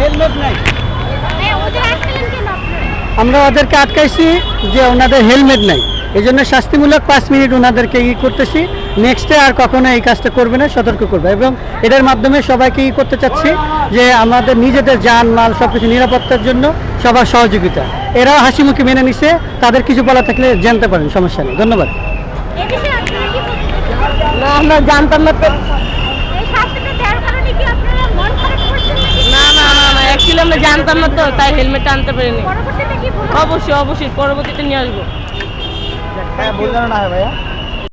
Helmet নাই, আমরা ওদেরকে আটকাইছি যে ওনাদের হেলমেট নাই, এই জন্য শাস্তিমূলক 5 মিনিট ওনাদেরকে করতেছি। নেক্সটে আর কখনো এই কাজটা করবে না, সতর্ক করবে। এবং এটার মাধ্যমে সবাইকে করতে চাচ্ছি যে আমাদের নিজেদের জান মাল সব কিছু নিরাপত্তার জন্য সবার সহযোগিতা। এরাও হাসি মুখে মেনে নিছে, তাদের কিছু বলা থাকলে জানতে পারেন, সমস্যা নেই। ধন্যবাদ। না আমরা জানতাম না তো। না না না না, অ্যাকচুয়ালি আমরা জানতাম না তো, তাই হেলমেটটা আনতে পারিনি। অবশ্যই অবশ্যই পরবর্তীতে নিয়ে আসবো। হ্যাঁ, বললেন না ভাইয়া।